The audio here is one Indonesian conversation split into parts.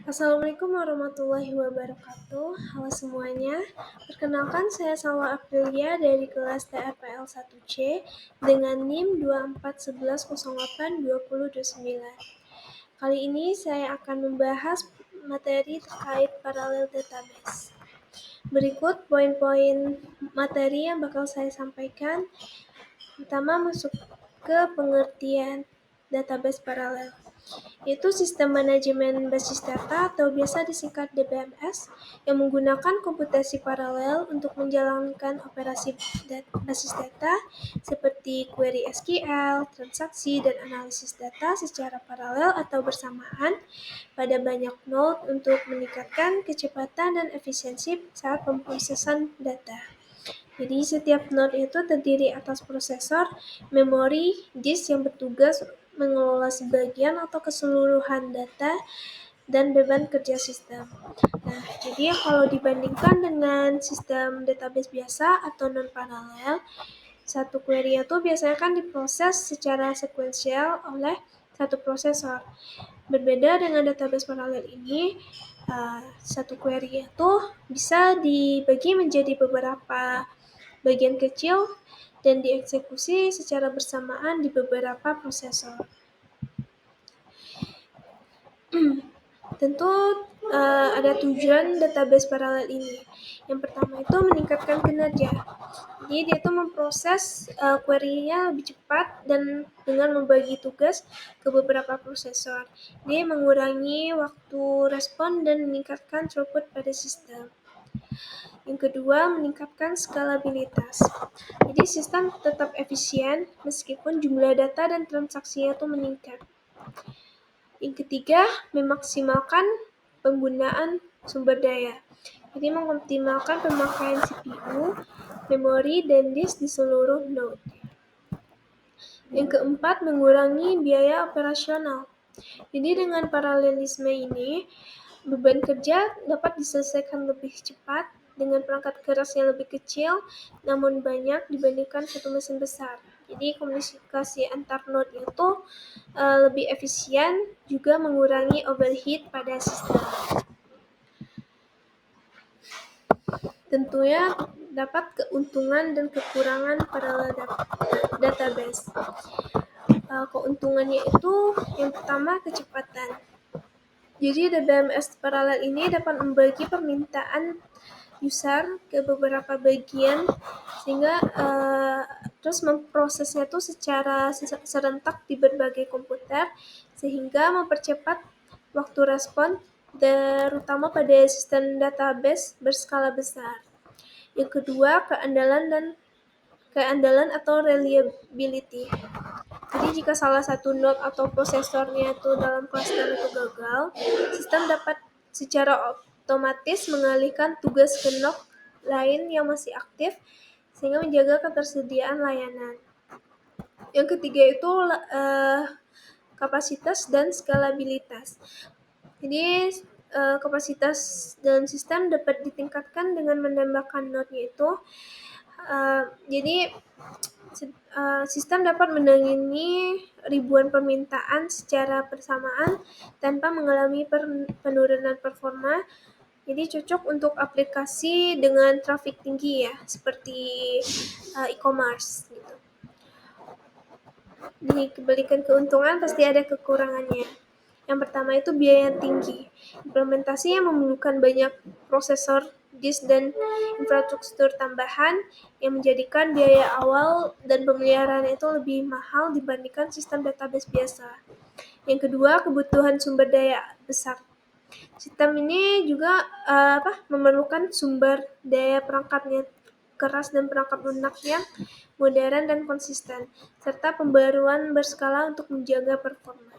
Assalamualaikum warahmatullahi wabarakatuh. Halo semuanya. Perkenalkan saya Salwa Aprilia dari kelas TRPL 1C dengan NIM 2411082029. Kali ini saya akan membahas materi terkait parallel database. Berikut poin-poin materi yang bakal saya sampaikan. Pertama, masuk ke pengertian database paralel, yaitu sistem manajemen basis data atau biasa disingkat DBMS yang menggunakan komputasi paralel untuk menjalankan operasi basis data seperti query SQL, transaksi, dan analisis data secara paralel atau bersamaan pada banyak node untuk meningkatkan kecepatan dan efisiensi saat pemrosesan data. Jadi setiap node itu terdiri atas prosesor, memori, disk yang bertugas mengelola sebagian atau keseluruhan data dan beban kerja sistem. Nah, jadi kalau dibandingkan dengan sistem database biasa atau non-paralel, satu query itu biasanya kan diproses secara sekuensial oleh satu prosesor. Berbeda dengan database paralel ini, satu query itu bisa dibagi menjadi beberapa bagian kecil dan dieksekusi secara bersamaan di beberapa prosesor. Tentu ada tujuan database paralel ini. Yang pertama itu meningkatkan kinerja. Jadi dia itu memproses query-nya lebih cepat dan dengan membagi tugas ke beberapa prosesor. Dia mengurangi waktu respon dan meningkatkan throughput pada sistem. Yang kedua, meningkatkan skalabilitas. Jadi sistem tetap efisien meskipun jumlah data dan transaksinya itu meningkat. Yang ketiga, memaksimalkan penggunaan sumber daya. Jadi mengoptimalkan pemakaian CPU, memori, dan disk di seluruh node. Yang keempat, mengurangi biaya operasional. Jadi dengan paralelisme ini, beban kerja dapat diselesaikan lebih cepat dengan perangkat keras yang lebih kecil, namun banyak dibandingkan satu mesin besar. Jadi komunikasi antar node itu lebih efisien, juga mengurangi overheat pada sistem. Tentunya dapat keuntungan dan kekurangan parallel database. Keuntungannya itu yang pertama kecepatan. Jadi DBMS paralel ini dapat membagi permintaan user ke beberapa bagian sehingga terus memprosesnya itu secara serentak di berbagai komputer sehingga mempercepat waktu respon terutama pada sistem database berskala besar. Yang kedua, keandalan atau reliability. Jadi jika salah satu node atau prosesornya itu dalam cluster itu gagal, sistem dapat secara otomatis mengalihkan tugas ke node lain yang masih aktif sehingga menjaga ketersediaan layanan. Yang ketiga itu kapasitas dan skalabilitas. Jadi kapasitas dalam sistem dapat ditingkatkan dengan menambahkan node-nya itu. Jadi sistem dapat menangani ribuan permintaan secara bersamaan tanpa mengalami penurunan performa. Jadi cocok untuk aplikasi dengan traffic tinggi ya, seperti e-commerce gitu. Diberikan keuntungan pasti ada kekurangannya. Yang pertama itu biaya tinggi. Implementasi yang memerlukan banyak prosesor, disk, dan infrastruktur tambahan yang menjadikan biaya awal dan pemeliharaan itu lebih mahal dibandingkan sistem database biasa. Yang kedua, kebutuhan sumber daya besar. Sistem ini juga memerlukan sumber daya perangkatnya keras dan perangkat lunak yang modern dan konsisten, serta pembaruan berskala untuk menjaga performa.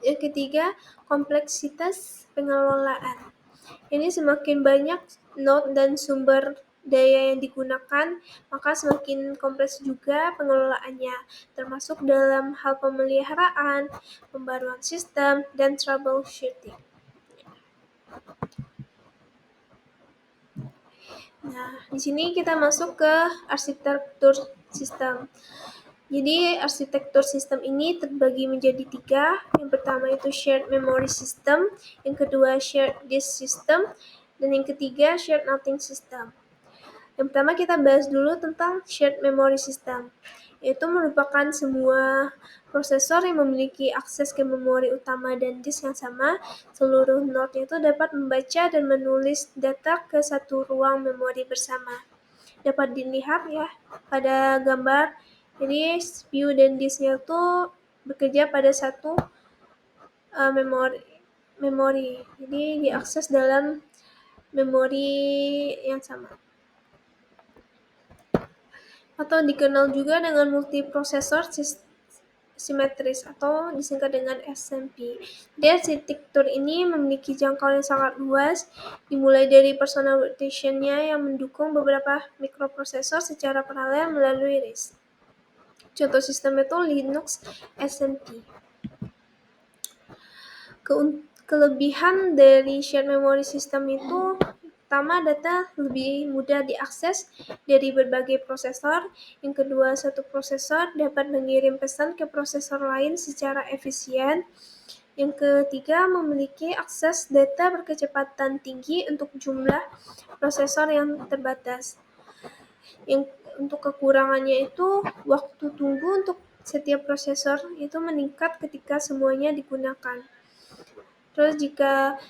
Yang ketiga, kompleksitas pengelolaan. Ini semakin banyak node dan sumber daya yang digunakan, maka semakin kompleks juga pengelolaannya, termasuk dalam hal pemeliharaan, pembaruan sistem, dan troubleshooting. Nah, di sini kita masuk ke arsitektur sistem. Jadi arsitektur sistem ini terbagi menjadi 3. Yang pertama itu shared memory system, yang kedua shared disk system, dan yang ketiga shared nothing system. Yang pertama kita bahas dulu tentang shared memory system, yaitu merupakan semua prosesor yang memiliki akses ke memori utama dan disk yang sama. Seluruh node itu dapat membaca dan menulis data ke satu ruang memori bersama. Dapat dilihat ya pada gambar. Jadi CPU dan disknya itu bekerja pada satu memori. Jadi diakses dalam memori yang sama. Atau dikenal juga dengan multiprosesor simetris atau disingkat dengan SMP. Di arsitektur ini memiliki jangkauan yang sangat luas, dimulai dari personal workstation-nya yang mendukung beberapa mikroprosesor secara paralel melalui RISC. Contoh sistem itu Linux SMT. Kelebihan dari shared memory system itu pertama, data lebih mudah diakses dari berbagai prosesor. Yang kedua, satu prosesor dapat mengirim pesan ke prosesor lain secara efisien. Yang ketiga, memiliki akses data berkecepatan tinggi untuk jumlah prosesor yang terbatas. Untuk kekurangannya itu, waktu tunggu untuk setiap prosesor itu meningkat ketika semuanya digunakan. Terus jika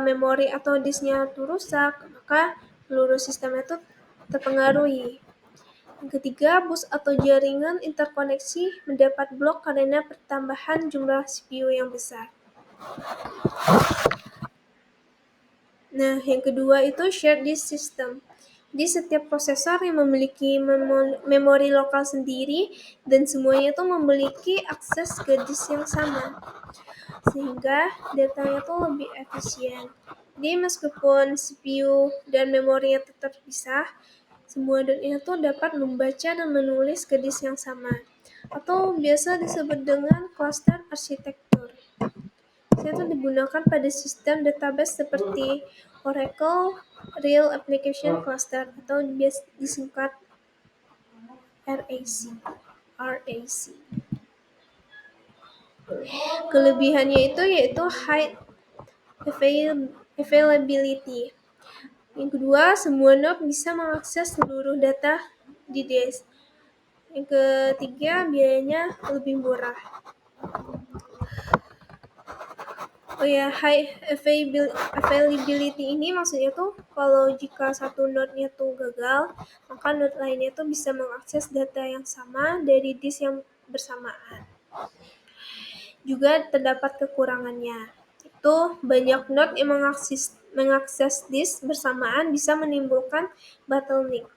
memori atau disknya itu rusak, maka seluruh sistem itu terpengaruhi. Yang ketiga, bus atau jaringan interkoneksi mendapat blok karena pertambahan jumlah CPU yang besar. Nah, yang kedua itu shared disk system. Jadi setiap prosesor yang memiliki memori lokal sendiri dan semuanya itu memiliki akses ke disk yang sama, sehingga datanya itu lebih efisien. Jadi meskipun CPU dan memorinya tetap terpisah, semua data itu dapat membaca dan menulis ke disk yang sama, atau biasa disebut dengan cluster arsitektur. Itu digunakan pada sistem database seperti Oracle Real Application Cluster atau disingkat RAC. Kelebihannya itu yaitu high availability. Yang kedua, semua node bisa mengakses seluruh data di disk. Yang ketiga, biayanya lebih murah. Oh ya, high availability ini maksudnya tuh kalau jika satu node-nya tuh gagal, maka node lainnya tuh bisa mengakses data yang sama dari disk yang bersamaan. Juga terdapat kekurangannya. Itu banyak node yang mengakses disk bersamaan bisa menimbulkan bottleneck.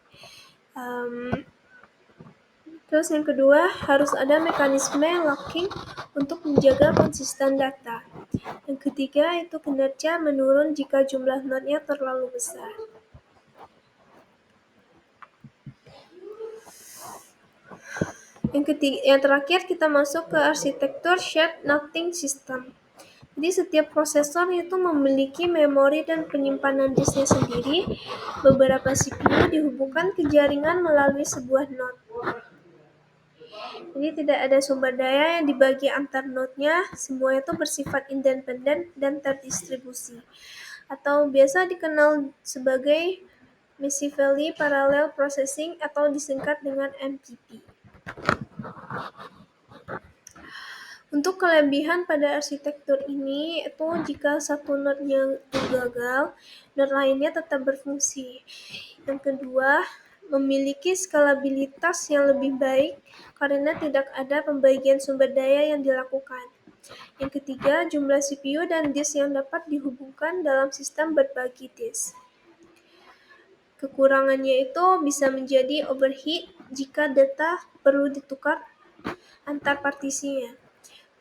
Terus yang kedua, harus ada mekanisme locking untuk menjaga konsisten data. Yang ketiga, itu kinerja menurun jika jumlah node-nya terlalu besar. Yang terakhir, kita masuk ke arsitektur shared nothing system. Jadi setiap prosesor itu memiliki memori dan penyimpanan disknya sendiri. Beberapa CPU dihubungkan ke jaringan melalui sebuah node. Jadi tidak ada sumber daya yang dibagi antar node-nya, semua itu bersifat independen dan terdistribusi. Atau biasa dikenal sebagai Massively Parallel Processing atau disingkat dengan MPP. Untuk kelebihan pada arsitektur ini, itu jika satu node-nya gagal, node lainnya tetap berfungsi. Yang kedua, memiliki skalabilitas yang lebih baik karena tidak ada pembagian sumber daya yang dilakukan. Yang ketiga, jumlah CPU dan disk yang dapat dihubungkan dalam sistem berbagi disk. Kekurangannya itu bisa menjadi overheat jika data perlu ditukar antar partisinya.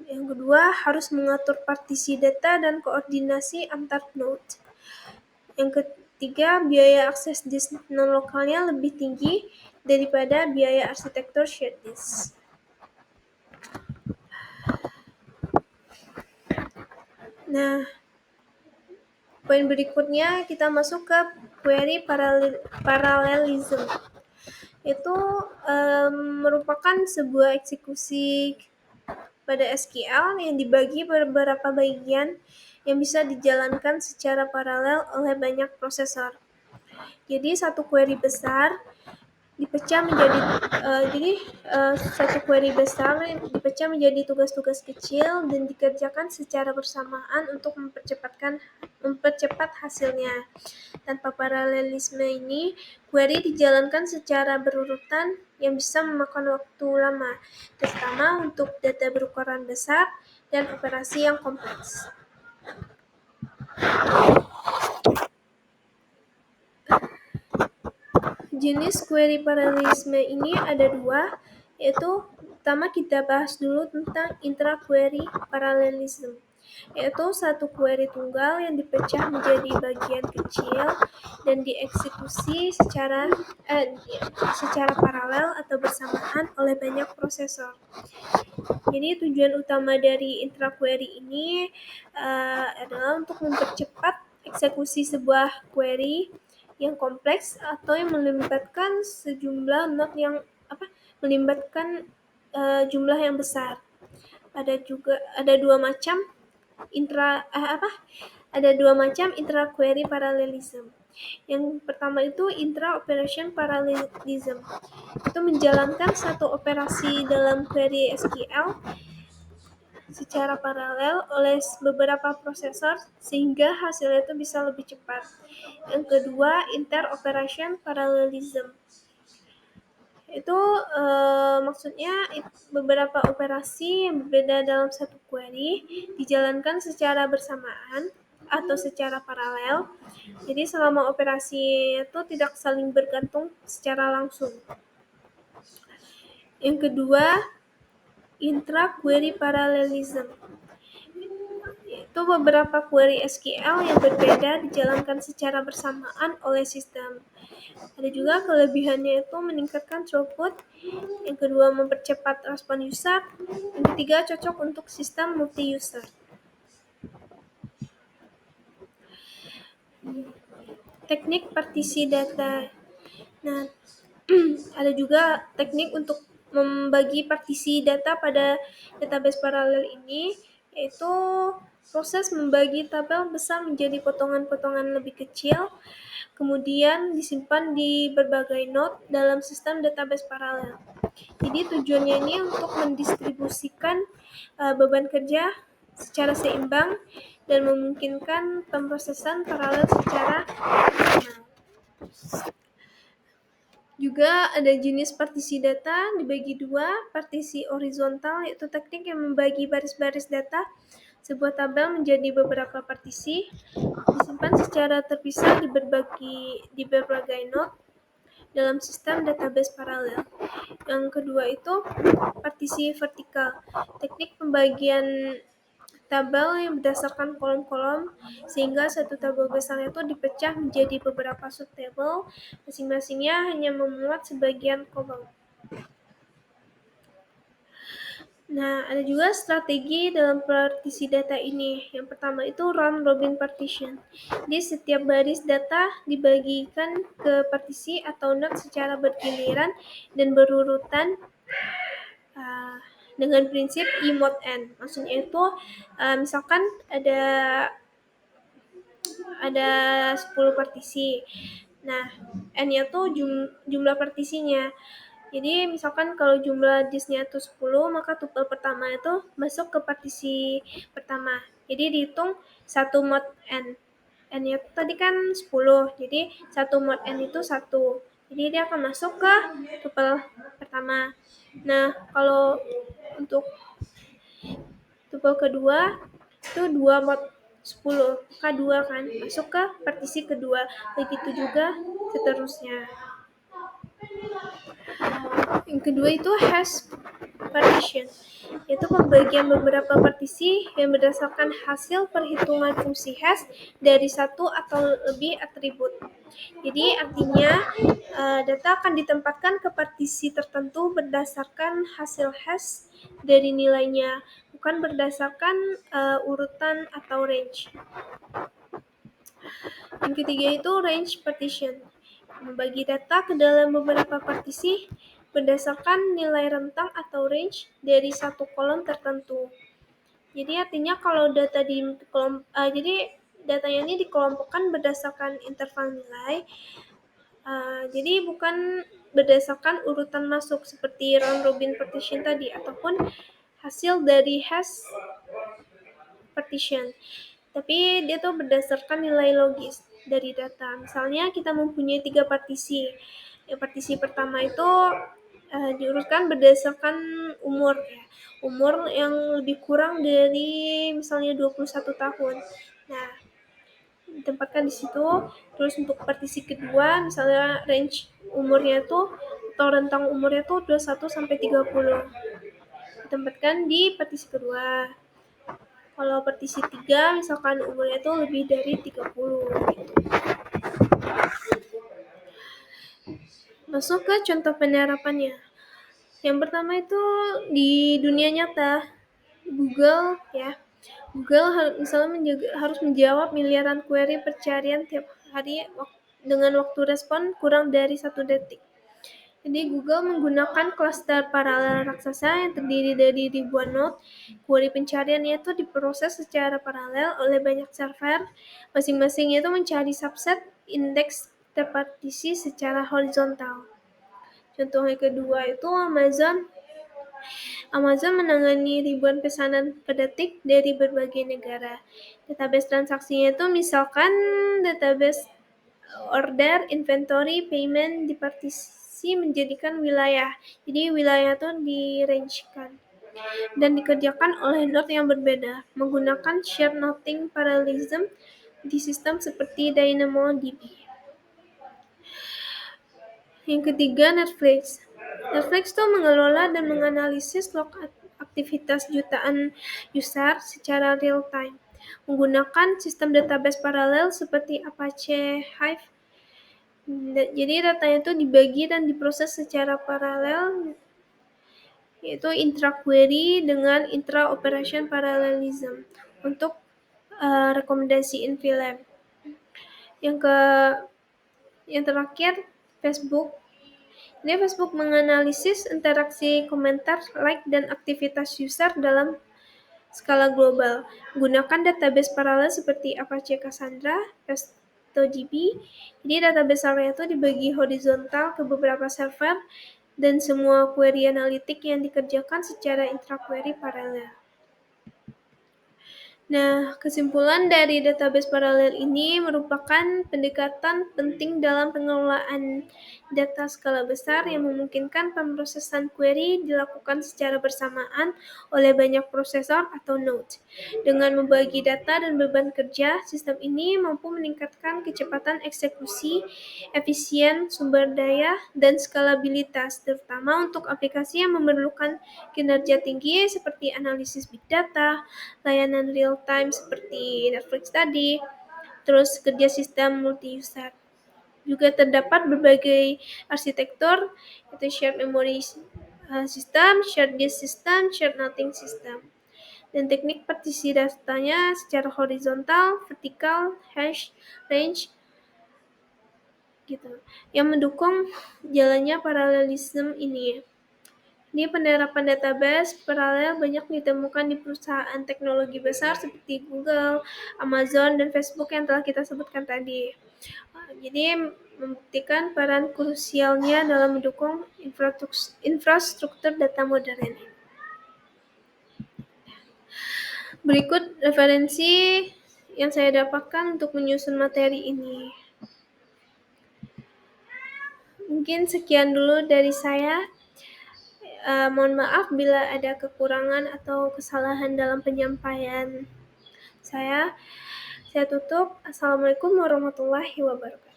Yang kedua, harus mengatur partisi data dan koordinasi antar node. Yang ketiga, biaya akses disk non-lokalnya lebih tinggi daripada biaya arsitektur shared disk. Nah, poin berikutnya kita masuk ke query parallelism, itu merupakan sebuah eksekusi pada SQL yang dibagi beberapa bagian yang bisa dijalankan secara paralel oleh banyak prosesor. Jadi satu query besar dipecah menjadi satu query besar dipecah menjadi tugas-tugas kecil dan dikerjakan secara bersamaan untuk mempercepat hasilnya. Tanpa paralelisme ini, query dijalankan secara berurutan yang bisa memakan waktu lama, terutama untuk data berukuran besar dan operasi yang kompleks. Jenis query paralelisme ini ada dua, yaitu pertama kita bahas dulu tentang intra-query paralelism, yaitu satu query tunggal yang dipecah menjadi bagian kecil dan dieksekusi secara paralel atau bersamaan oleh banyak prosesor. Jadi tujuan utama dari intra-query ini adalah untuk mempercepat eksekusi sebuah query yang kompleks atau yang melibatkan sejumlah node yang jumlah yang besar. Ada dua macam intra-query parallelism. Yang pertama itu intra-operation parallelism. Itu menjalankan satu operasi dalam query SQL secara paralel oleh beberapa prosesor sehingga hasilnya itu bisa lebih cepat. Yang kedua, inter-operation parallelism. Itu maksudnya beberapa operasi yang berbeda dalam satu query dijalankan secara bersamaan atau secara paralel. Jadi selama operasi itu tidak saling bergantung secara langsung. Yang kedua, intra-query parallelism. Itu beberapa query SQL yang berbeda dijalankan secara bersamaan oleh sistem. Ada juga kelebihannya itu meningkatkan throughput. Yang kedua, mempercepat respon user. Yang ketiga, cocok untuk sistem multi-user. Teknik partisi data. Nah, ada juga teknik untuk membagi partisi data pada database paralel ini, yaitu proses membagi tabel besar menjadi potongan-potongan lebih kecil, kemudian disimpan di berbagai node dalam sistem database paralel. Jadi tujuannya ini untuk mendistribusikan beban kerja secara seimbang dan memungkinkan pemrosesan paralel secara optimal. Juga ada jenis partisi data dibagi dua, partisi horizontal yaitu teknik yang membagi baris-baris data sebuah tabel menjadi beberapa partisi, disimpan secara terpisah di berbagai node dalam sistem database paralel. Yang kedua itu partisi vertikal, teknik pembagian tabel yang berdasarkan kolom-kolom sehingga satu tabel besar itu dipecah menjadi beberapa subtabel, masing-masingnya hanya memuat sebagian kolom. Nah, ada juga strategi dalam partisi data ini. Yang pertama itu round robin partition. Jadi setiap baris data dibagikan ke partisi atau node secara bergiliran dan berurutan dengan prinsip E mod N. Maksudnya itu misalkan ada 10 partisi. Nah, N-nya tuh jumlah partisinya. Jadi misalkan kalau jumlah disknya itu 10, maka tuple pertama itu masuk ke partisi pertama. Jadi dihitung 1 mod N. N-nya tadi kan 10, jadi 1 mod N itu 1. Jadi dia akan masuk ke tuple pertama. Nah, kalau untuk tuple kedua itu 2 mod 10, maka 2 kan masuk ke partisi kedua. Begitu juga seterusnya. Yang kedua itu hash partition, yaitu pembagian beberapa partisi yang berdasarkan hasil perhitungan fungsi hash dari satu atau lebih atribut. Jadi artinya data akan ditempatkan ke partisi tertentu berdasarkan hasil hash dari nilainya, bukan berdasarkan urutan atau range. Yang ketiga itu range partition. membagi data ke dalam beberapa partisi berdasarkan nilai rentang atau range dari satu kolom tertentu. Jadi artinya kalau jadi datanya ini dikelompokkan berdasarkan interval nilai. Jadi bukan berdasarkan urutan masuk seperti round robin partition tadi ataupun hasil dari hash partition. Tapi dia tuh berdasarkan nilai logis dari data. Misalnya kita mempunyai 3 partisi. Yang partisi pertama itu diurutkan berdasarkan umur ya. Umur yang lebih kurang dari misalnya 21 tahun. Nah, ditempatkan di situ. Terus untuk partisi kedua misalnya range umurnya tuh atau rentang umurnya tuh 21 sampai 30. Ditempatkan di partisi kedua. Kalau partisi 3 misalkan umurnya tuh lebih dari 30 gitu. Masuk ke contoh penerapannya. Yang pertama itu di dunia nyata, Google ya. Google misalnya harus menjawab miliaran query pencarian tiap hari dengan waktu respon kurang dari 1 detik. Jadi Google menggunakan klaster paralel raksasa yang terdiri dari ribuan node. Query pencariannya itu diproses secara paralel oleh banyak server. Masing-masing itu mencari subset indeks terpartisi secara horizontal. Contoh yang kedua itu Amazon. Amazon menangani ribuan pesanan per detik dari berbagai negara. Database transaksinya itu misalkan database order, inventory, payment dipartisi menjadikan wilayah. Jadi wilayah itu di-range-kan dan dikerjakan oleh node yang berbeda menggunakan shared nothing parallelism di sistem seperti DynamoDB. Yang ketiga, Netflix. Netflix itu mengelola dan menganalisis log aktivitas jutaan user secara real time menggunakan sistem database paralel seperti Apache Hive. Jadi datanya itu dibagi dan diproses secara paralel, yaitu intra-query dengan intra-operation parallelism untuk rekomendasi in VLAN. Yang terakhir, Facebook. Ini Facebook menganalisis interaksi komentar, like, dan aktivitas user dalam skala global. Gunakan database paralel seperti Apache Cassandra, PastoDB. Jadi database area itu dibagi horizontal ke beberapa server dan semua query analitik yang dikerjakan secara intra-query paralel. Nah, kesimpulan dari database paralel ini merupakan pendekatan penting dalam pengelolaan data skala besar yang memungkinkan pemrosesan query dilakukan secara bersamaan oleh banyak prosesor atau node. Dengan membagi data dan beban kerja, sistem ini mampu meningkatkan kecepatan eksekusi, efisien sumber daya, dan skalabilitas, terutama untuk aplikasi yang memerlukan kinerja tinggi seperti analisis big data, layanan real time seperti Netflix tadi, terus kerja sistem multi-user. Juga terdapat berbagai arsitektur, yaitu shared memory system, shared disk system, shared nothing system. Dan teknik partisi datanya secara horizontal, vertikal, hash, range, gitu, yang mendukung jalannya paralelisme ini. Di penerapan database paralel banyak ditemukan di perusahaan teknologi besar seperti Google, Amazon, dan Facebook yang telah kita sebutkan tadi. Jadi membuktikan peran krusialnya dalam mendukung infrastruktur data modern. Berikut referensi yang saya dapatkan untuk menyusun materi ini. Mungkin sekian dulu dari saya. Mohon maaf bila ada kekurangan atau kesalahan dalam penyampaian saya. Saya tutup. Assalamualaikum warahmatullahi wabarakatuh.